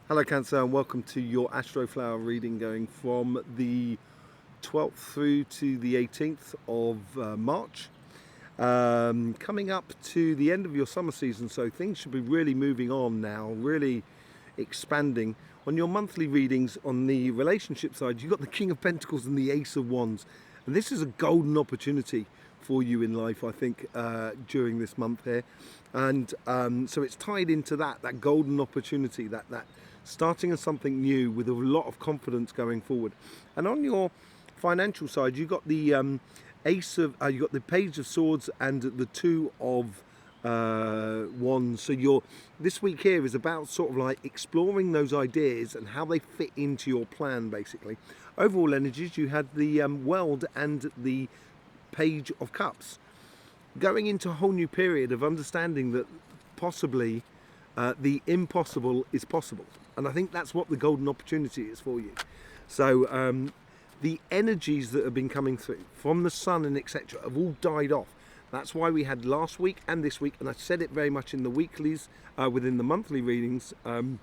Hello Cancer, and welcome to your Astroflower reading going from the 12th through to the 18th of March. Coming up to the end of your summer season, so things should be really moving on now, really expanding. On your monthly readings on the relationship side, you've got the King of Pentacles and the Ace of Wands. And this is a golden opportunity for you in life, I think, during this month here. And so it's tied into that golden opportunity, that starting on something new with a lot of confidence going forward. And on your financial side, you got the you got the Page of Swords and the Two of Wands. So this week here is about sort of like exploring those ideas and how they fit into your plan, basically. Overall energies, you had the World and the Page of Cups, going into a whole new period of understanding that possibly the impossible is possible. And I think that's what the golden opportunity is for you. So the energies that have been coming through from the sun and etc. have all died off. That's why we had last week and this week, and I said it very much in the weeklies, within the monthly readings, that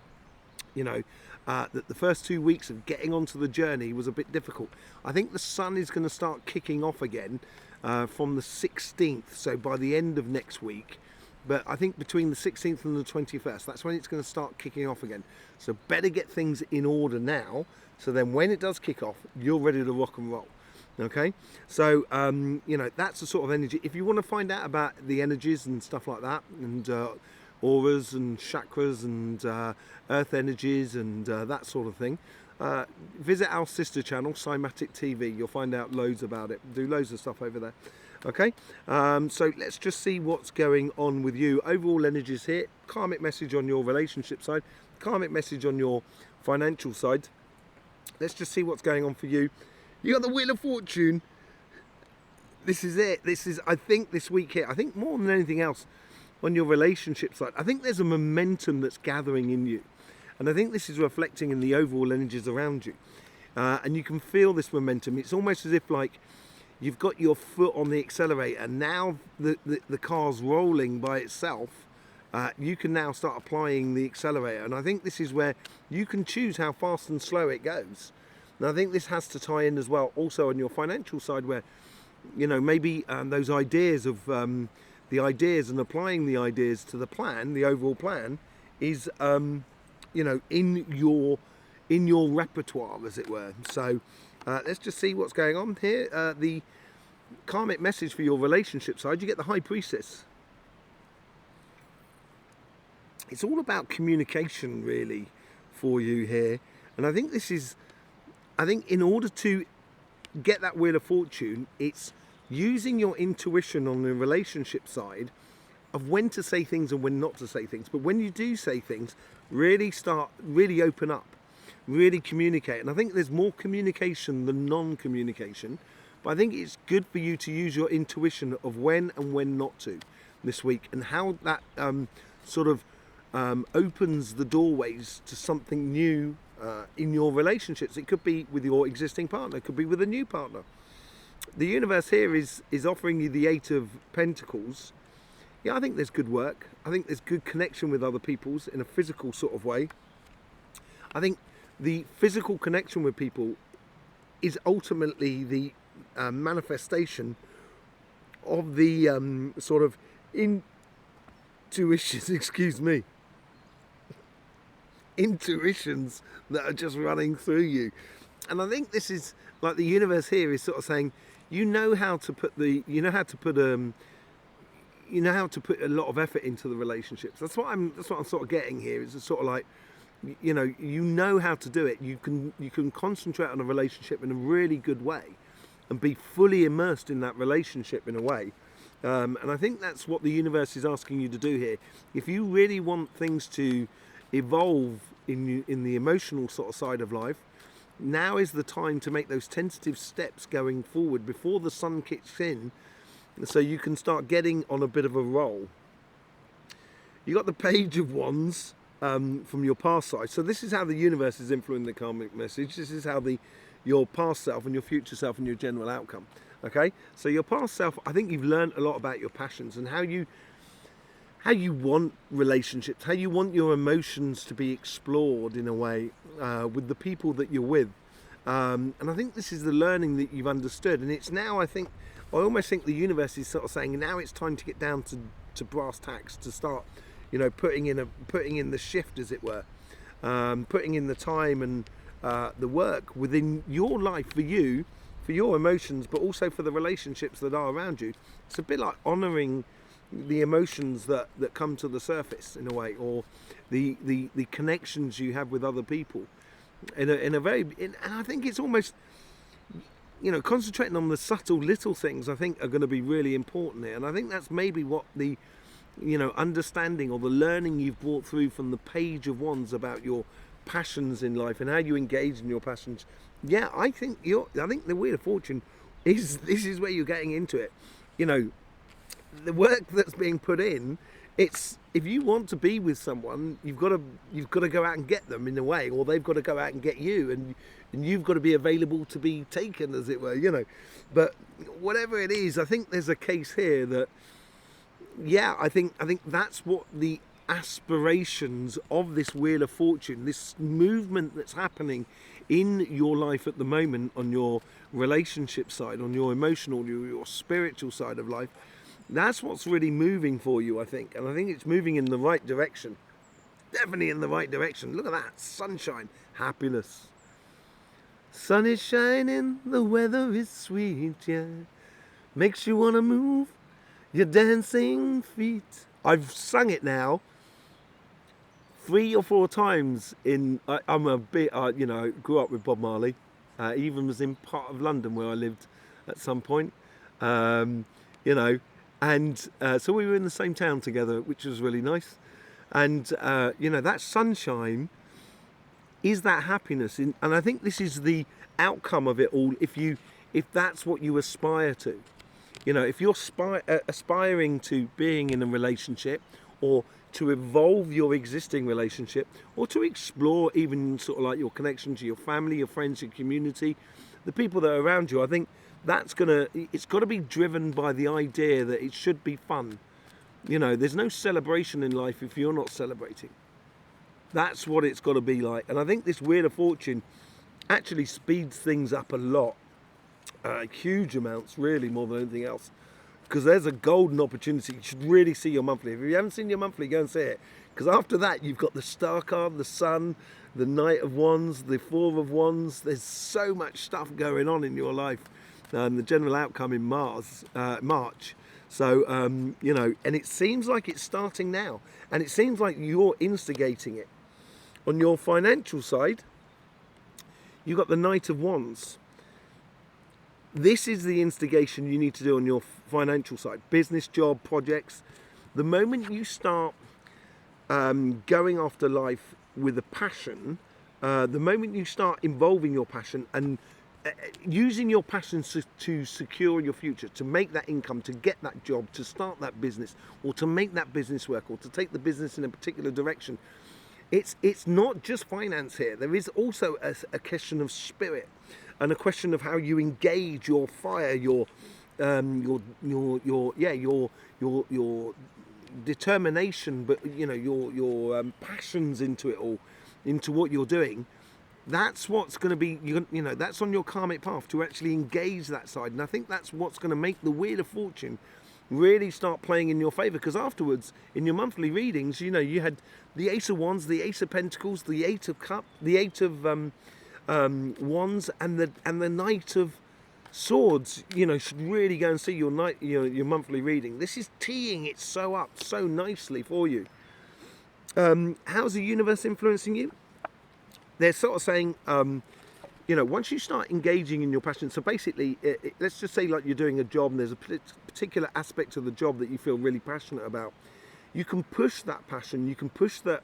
the first 2 weeks of getting onto the journey was a bit difficult. I think the sun is going to start kicking off again from the 16th, so by the end of next week. But I think between the 16th and the 21st, that's when it's going to start kicking off again. So better get things in order now, so then when it does kick off, you're ready to rock and roll. Okay, so that's the sort of energy. If you want to find out about the energies and stuff like that, and auras and chakras and earth energies and that sort of thing, visit our sister channel, Cymatic TV. You'll find out loads about it. Do loads of stuff over there. Okay, so let's just see what's going on with you. Overall energies here, karmic message on your relationship side, karmic message on your financial side. Let's just see what's going on for you. You got the Wheel of Fortune. This is it. This is, I think, this week here, I think more than anything else on your relationship side, I think there's a momentum that's gathering in you. And I think this is reflecting in the overall energies around you. And you can feel this momentum. It's almost as if like you've got your foot on the accelerator. Now the car's rolling by itself. You can now start applying the accelerator. And I think this is where you can choose how fast and slow it goes. And I think this has to tie in as well also on your financial side, where, maybe those ideas of the ideas and applying the ideas to the plan, the overall plan, is in your repertoire, as it were. So let's just see what's going on here. The karmic message for your relationship side, you get the High Priestess. It's all about communication, really, for you here. And I think in order to get that Wheel of Fortune, it's using your intuition on the relationship side of when to say things and when not to say things. But when you do say things, really open up, really communicate. And I think there's more communication than non-communication. But I think it's good for you to use your intuition of when and when not to this week, and how that opens the doorways to something new in your relationships. It could be with your existing partner, it could be with a new partner. The universe here is offering you the Eight of Pentacles. Yeah, I think there's good work. I think there's good connection with other people's in a physical sort of way. I think the physical connection with people is ultimately the manifestation of the sort of intuitions, intuitions that are just running through you. And I think this is like the universe here is sort of saying, you know how to put a lot of effort into the relationships. That's what I'm sort of getting here. It's sort of like, you know how to do it. You can concentrate on a relationship in a really good way and be fully immersed in that relationship in a way. And I think that's what the universe is asking you to do here. If you really want things to evolve in the emotional sort of side of life, now is the time to make those tentative steps going forward before the sun kicks in, so you can start getting on a bit of a roll. You got the Page of Wands from your past side. So this is how the universe is influencing the karmic message. This is how your past self and your future self and your general outcome. Okay, so your past self, I think you've learned a lot about your passions and how you how you want relationships, how you want your emotions to be explored in a way with the people that you're with. And I think this is the learning that you've understood. And it's now, I almost think the universe is sort of saying now it's time to get down to brass tacks, to start, putting in the shift, as it were, putting in the time and the work within your life for you, for your emotions, but also for the relationships that are around you. It's a bit like honouring the emotions that come to the surface in a way, or the connections you have with other people in a very, and I think it's almost, concentrating on the subtle little things I think are going to be really important here. And I think that's maybe what the understanding or the learning you've brought through from the Page of Wands about your passions in life and how you engage in your passions. Yeah, I think the Wheel of Fortune this is where you're getting into it. The work that's being put in, it's, if you want to be with someone, you've got to go out and get them in a way, or they've got to go out and get you, and you've got to be available to be taken, as it were. But whatever it is, I think there's a case here that, yeah, I think that's what the aspirations of this Wheel of Fortune, this movement that's happening in your life at the moment, on your relationship side, on your emotional, your spiritual side of life. That's what's really moving for you, I think. And I think it's moving in the right direction. Definitely in the right direction. Look at that. Sunshine. Happiness. Sun is shining. The weather is sweet, yeah. Makes you want to move your dancing feet. I've sung it now 3 or 4 times I'm a bit, grew up with Bob Marley. Even was in part of London where I lived at some point. And so we were in the same town together, which was really nice. And, that sunshine is that happiness. And I think this is the outcome of it all, if that's what you aspire to. If you're aspiring to being in a relationship, or to evolve your existing relationship, or to explore even sort of like your connection to your family, your friends, your community, the people that are around you, I think it's got to be driven by the idea that it should be fun. There's no celebration in life if you're not celebrating. That's what it's got to be like. And I think this Wheel of Fortune actually speeds things up a lot. Huge amounts, really, more than anything else. Because there's a golden opportunity. You should really see your monthly. If you haven't seen your monthly, go and see it. Because after that, you've got the Star card, the Sun, the Knight of Wands, the Four of Wands. There's so much stuff going on in your life. The general outcome in March. So, and it seems like it's starting now. And it seems like you're instigating it. On your financial side, you've got the Knight of Wands. This is the instigation you need to do on your financial side. Business, job, projects. The moment you start going after life with a passion, the moment you start involving your passion and using your passion to secure your future, to make that income, to get that job, to start that business, or to make that business work, or to take the business in a particular direction, it's not just finance here. There is also a question of spirit, and a question of how you engage your fire, your determination, but your passions into it all, into what you're doing. That's what's going to be, that's on your karmic path, to actually engage that side. And I think that's what's going to make the Wheel of Fortune really start playing in your favour. Because afterwards, in your monthly readings, you had the Ace of Wands, the Ace of Pentacles, the Eight of Cups, the Eight of Wands, and the Knight of Swords. Should really go and see your monthly reading. This is teeing it so up so nicely for you. How's the universe influencing you? They're sort of saying, once you start engaging in your passion, so basically, let's just say like you're doing a job and there's a particular aspect of the job that you feel really passionate about. You can push that passion, you can push that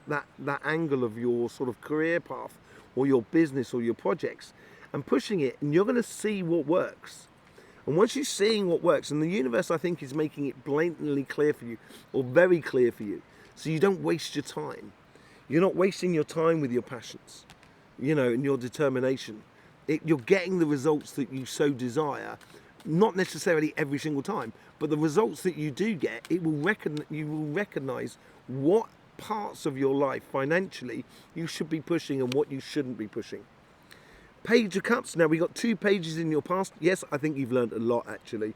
angle of your sort of career path, or your business, or your projects, and pushing it, and you're going to see what works. And once you're seeing what works, and the universe, I think, is making it blatantly clear for you, or very clear for you, so you don't waste your time. You're not wasting your time with your passions, and your determination. You're getting the results that you so desire not necessarily every single time, but the results that you do get, you will recognize what parts of your life financially you should be pushing and what you shouldn't be pushing. Page of Cups. Now, we got 2 pages in your past. Yes, I think you've learned a lot, actually.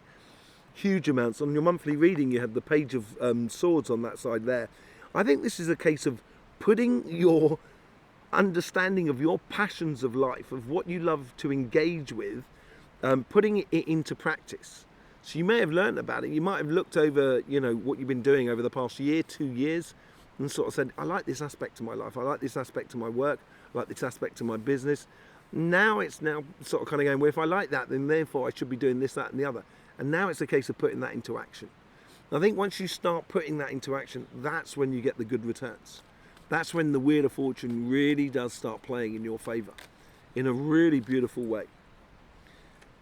Huge amounts. On your monthly reading, you had the Page of Swords on that side there. I think this is a case of putting your understanding of your passions of life, of what you love to engage with, putting it into practice. So you may have learned about it. You might have looked over, what you've been doing over the past year, 2 years, and sort of said, I like this aspect of my life. I like this aspect of my work. I like this aspect of my business. Now it's sort of kind of going, well, if I like that, then therefore I should be doing this, that, and the other. And now it's a case of putting that into action. I think once you start putting that into action, that's when you get the good returns. That's when the Wheel of Fortune really does start playing in your favour in a really beautiful way.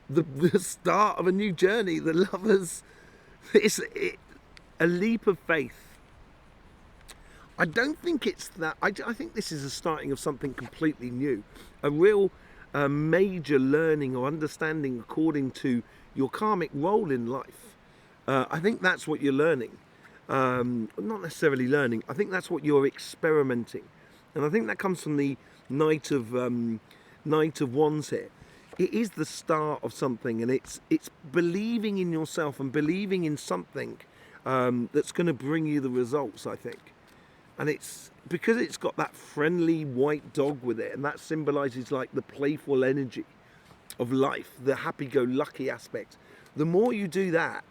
The start of a new journey, the Lovers, it's a leap of faith. I don't think it's that. I think this is the starting of something completely new, a real major learning or understanding according to your karmic role in life. I think that's what you're learning. Not necessarily learning. I think that's what you're experimenting, and I think that comes from the Knight of Wands here. It is the start of something, and it's believing in yourself and believing in something that's going to bring you the results, I think. And it's because it's got that friendly white dog with it, and that symbolizes like the playful energy of life, the happy-go-lucky aspect. The more you do that,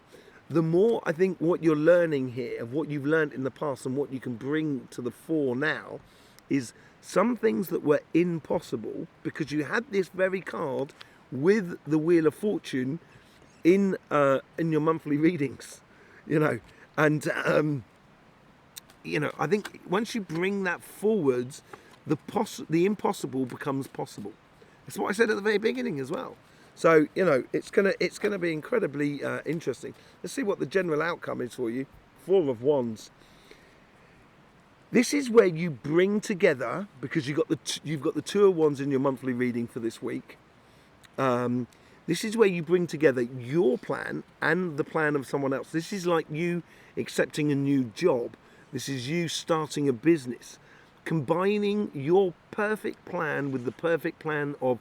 the more I think what you're learning here, of what you've learned in the past and what you can bring to the fore now, is some things that were impossible because you had this very card with the Wheel of Fortune in your monthly readings, and I think once you bring that forwards, the impossible becomes possible. That's what I said at the very beginning as well. So it's gonna be incredibly interesting. Let's see what the general outcome is for you. 4 of Wands. This is where you bring together, because you've got the 2 of Wands in your monthly reading for this week. This is where you bring together your plan and the plan of someone else. This is like you accepting a new job. This is you starting a business, combining your perfect plan with the perfect plan of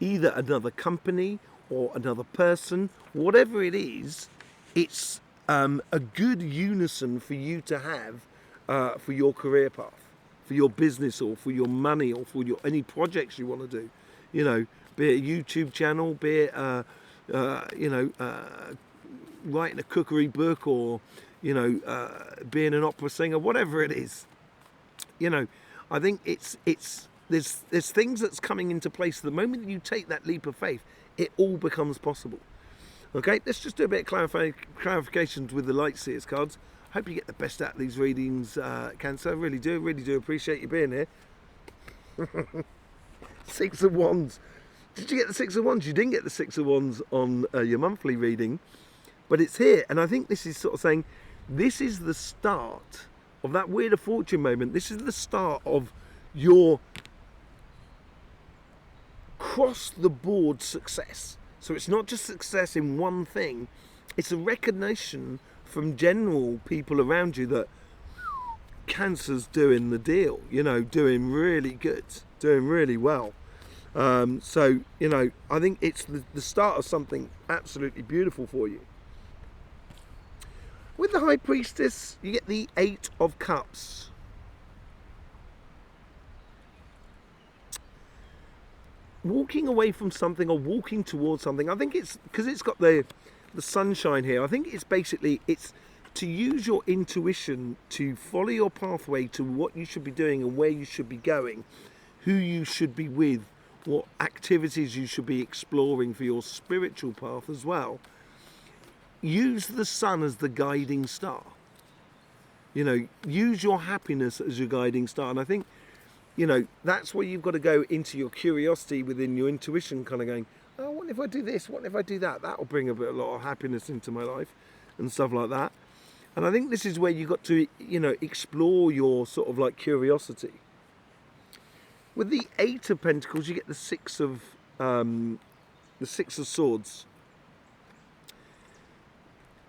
either another company or another person, whatever it is. It's a good unison for you to have for your career path, for your business, or for your money, or for any projects you want to do. Be it a YouTube channel, be it writing a cookery book, or being an opera singer, whatever it is. I think there's things that's coming into place. The moment you take that leap of faith, it all becomes possible. Okay, let's just do a bit of clarifications with the Light Seers cards. Hope you get the best out of these readings, Cancer. Really do appreciate you being here. 6 of Wands. Did you get the 6 of Wands? You didn't get the 6 of Wands on your monthly reading, but it's here, and I think this is sort of saying this is the start of that Wheel of Fortune moment. This is the start of your cross-the-board success. So it's not just success in one thing, it's a recognition from general people around you that Cancer's doing the deal, doing really good, doing really well. So I think it's the start of something absolutely beautiful for you. With the High Priestess, you get the 8 of Cups. Walking away from something or walking towards something. I think it's because it's got the sunshine here. I think it's basically to use your intuition to follow your pathway to what you should be doing and where you should be going, who you should be with, what activities you should be exploring for your spiritual path as well. Use the sun as the guiding star. Use your happiness as your guiding star. And I think, that's where you've got to go into your curiosity within your intuition, kind of going, oh, what if I do this? What if I do that? That'll bring a lot of happiness into my life and stuff like that. And I think this is where you've got to, explore your sort of like curiosity. With the 8 of Pentacles, you get the 6 of Swords.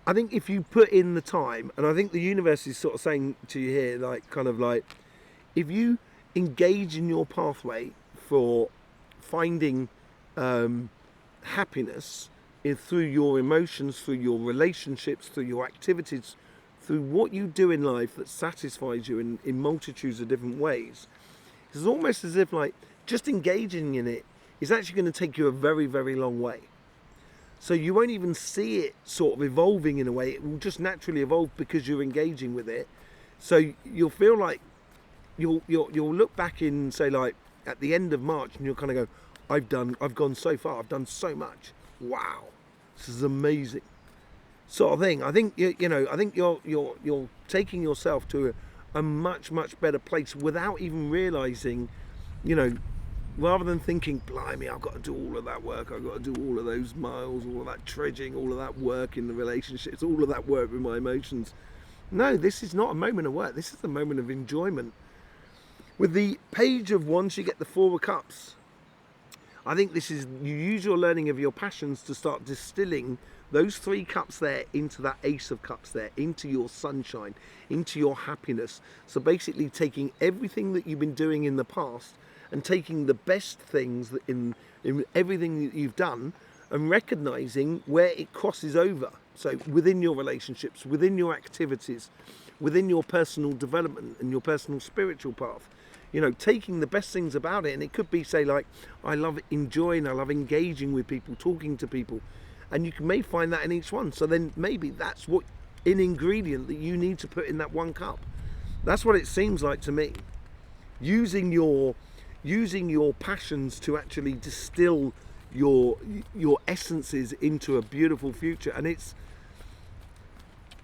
I think if you put in the time, and I think the universe is sort of saying to you here, like, kind of like, if you engage in your pathway for finding happiness through your emotions, through your relationships, through your activities, through what you do in life that satisfies you in multitudes of different ways, it's almost as if like just engaging in it is actually going to take you a very, very long way. So you won't even see it sort of evolving in a way. It will just naturally evolve because you're engaging with it. So you'll feel like you'll look back in, say, like at the end of March, and you'll kind of go, I've gone so far, I've done so much. Wow, this is amazing, sort of thing. I think I think you're taking yourself to a much, much better place without even realizing, rather than thinking, blimey, I've got to do all of that work, I've got to do all of those miles, all of that trudging, all of that work in the relationships, all of that work with my emotions. No, this is not a moment of work. This is a moment of enjoyment. With the Page of Wands, you get the Four of Cups. I think this is, you use your learning of your passions to start distilling those 3 cups there into that Ace of Cups there, into your sunshine, into your happiness. So basically taking everything that you've been doing in the past and taking the best things that in everything that you've done and recognizing where it crosses over. So within your relationships, within your activities, within your personal development and your personal spiritual path, taking the best things about it. And it could be, say, like, I love enjoying, I love engaging with people, talking to people, and you may find that in each one. So then maybe that's what an ingredient that you need to put in that 1 cup. That's what it seems like to me. Using your passions to actually distill your essences into a beautiful future. And it's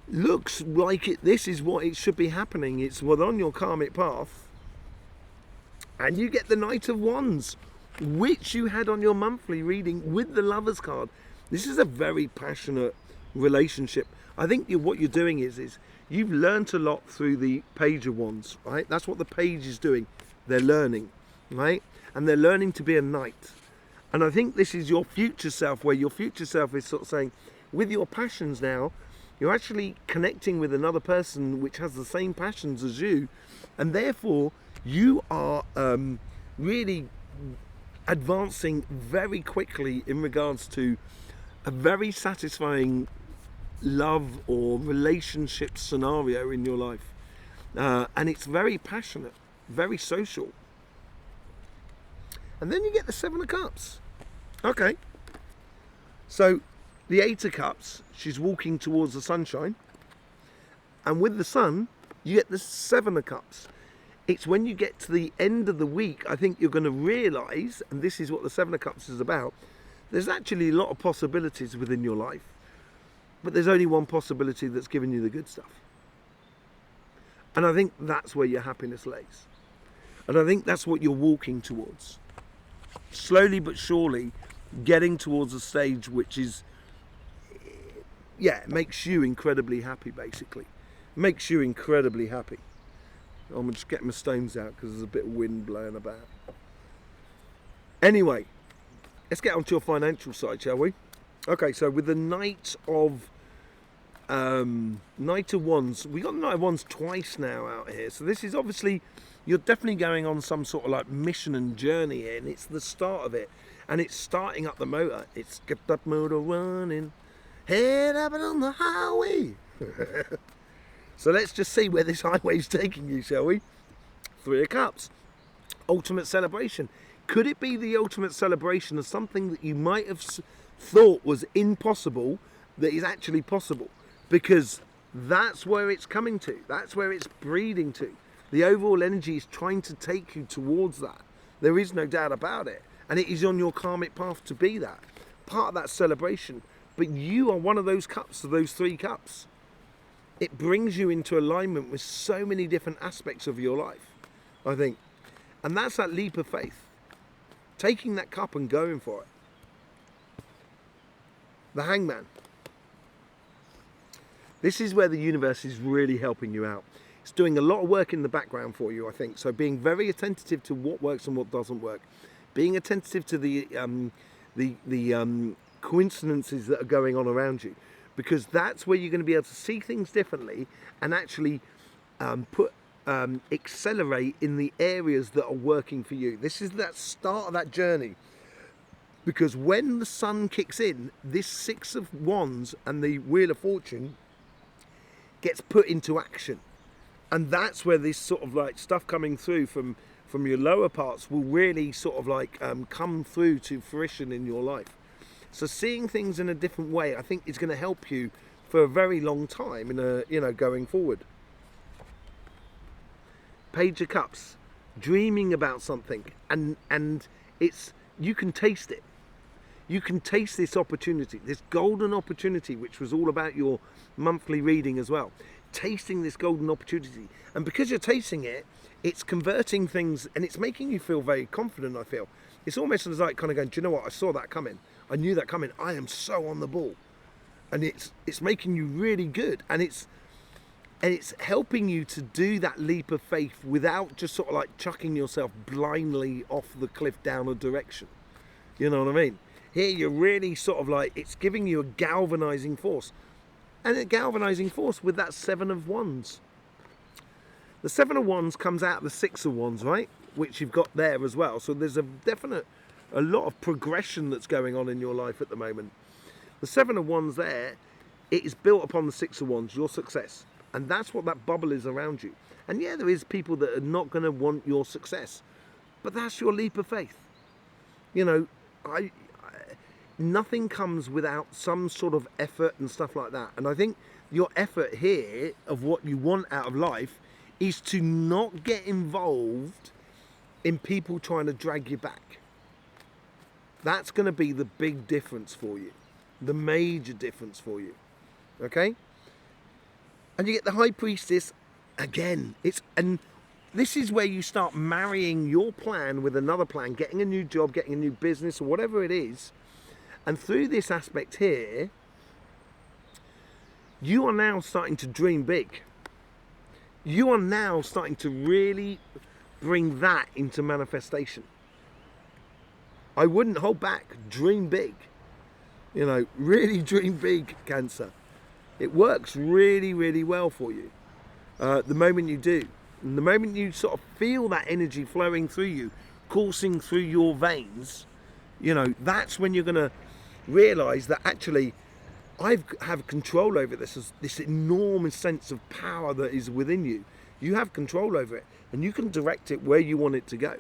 looks like this is what it should be happening. It's what on your karmic path. And you get the Knight of Wands, which you had on your monthly reading with the Lover's card. This is a very passionate relationship. I think what you're doing is you've learnt a lot through the Page of Wands, right? That's what the page is doing. They're learning, right? And they're learning to be a knight. And I think this is your future self, where your future self is sort of saying, with your passions now, you're actually connecting with another person which has the same passions as you, and therefore you are really advancing very quickly in regards to a very satisfying love or relationship scenario in your life. And it's very passionate, very social. And then you get the 7 of Cups. Okay. So the 8 of Cups, she's walking towards the sunshine. And with the sun, you get the 7 of Cups. It's when you get to the end of the week, I think you're going to realise, and this is what the 7 of Cups is about, there's actually a lot of possibilities within your life. But there's only one possibility that's giving you the good stuff. And I think that's where your happiness lays. And I think that's what you're walking towards. Slowly but surely getting towards a stage which is, makes you incredibly happy, basically. Makes you incredibly happy. I'm just getting my stones out because there's a bit of wind blowing about. Anyway, let's get onto your financial side, shall we? Okay, so with the Knight of Wands, we got the Knight of Wands twice now out here. So this is obviously, you're definitely going on some sort of like mission and journey here, and it's the start of it, and it's starting up the motor. It's get that motor running, head up and on the highway. So let's just see where this highway is taking you, shall we? 3 of Cups, ultimate celebration. Could it be the ultimate celebration of something that you might have thought was impossible that is actually possible? Because that's where it's coming to. That's where it's breeding to. The overall energy is trying to take you towards that. There is no doubt about it. And it is on your karmic path to be that. Part of that celebration. But you are one of those cups, of those 3 cups. It brings you into alignment with so many different aspects of your life, I think. And that's that leap of faith. Taking that cup and going for it. The Hangman. This is where the universe is really helping you out. It's doing a lot of work in the background for you, I think. So being very attentive to what works and what doesn't work. Being attentive to the coincidences that are going on around you. because that's where you're going to be able to see things differently and actually accelerate in the areas that are working for you. This is that start of that journey, because when the sun kicks in, this Six of Wands and the Wheel of Fortune gets put into action, and that's where this sort of like stuff coming through from your lower parts will really sort of like come through to fruition in your life. So seeing things in a different way, I think, is going to help you for a very long time in going forward. Page of Cups, dreaming about something, and you can taste it. You can taste this opportunity, this golden opportunity, which was all about your monthly reading as well. Tasting this golden opportunity, and because you're tasting it, it's converting things, and it's making you feel very confident. I feel it's almost as like kind of going, do you know what? I saw that coming. I knew that coming. I am so on the ball, and it's making you really good, and it's helping you to do that leap of faith without just sort of like chucking yourself blindly off the cliff down a direction. You know what I mean? Here you're really sort of like, it's giving you a galvanizing force, and a galvanizing force with that Seven of Wands. The Seven of Wands comes out of the Six of Wands, right? Which you've got there as well. So there's a lot of progression that's going on in your life at the moment. The Seven of Wands there, it is built upon the Six of Wands, your success. And that's what that bubble is around you. And yeah, there is people that are not going to want your success, but that's your leap of faith. You know, nothing comes without some sort of effort and stuff like that. And I think your effort here of what you want out of life is to not get involved in people trying to drag you back. That's going to be the big difference for you, the major difference for you. Okay? And you get the High Priestess again. And this is where you start marrying your plan with another plan, getting a new job, getting a new business, or whatever it is. And through this aspect here, you are now starting to dream big. You are now starting to really bring that into manifestation. I wouldn't hold back. Dream big. You know, really dream big, Cancer. It works really, really well for you. The moment you do. And the moment you sort of feel that energy flowing through you, coursing through your veins, you know, that's when you're going to realize that actually I have control over this enormous sense of power that is within you. You have control over it, and you can direct it where you want it to go.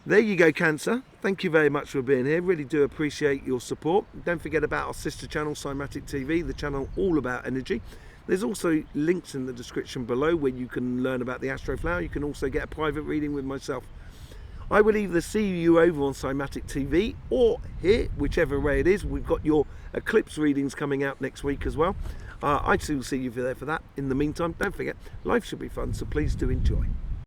There you go, Cancer. Thank you very much for being here. Really do appreciate your support. Don't forget about our sister channel, Cymatic TV, the channel all about energy. There's also links in the description below where you can learn about the Astroflower. You can also get a private reading with myself. I will either see you over on Cymatic TV or here, whichever way it is. We've got your eclipse readings coming out next week as well. I will see you there for that. In the meantime, don't forget, life should be fun, so please do enjoy.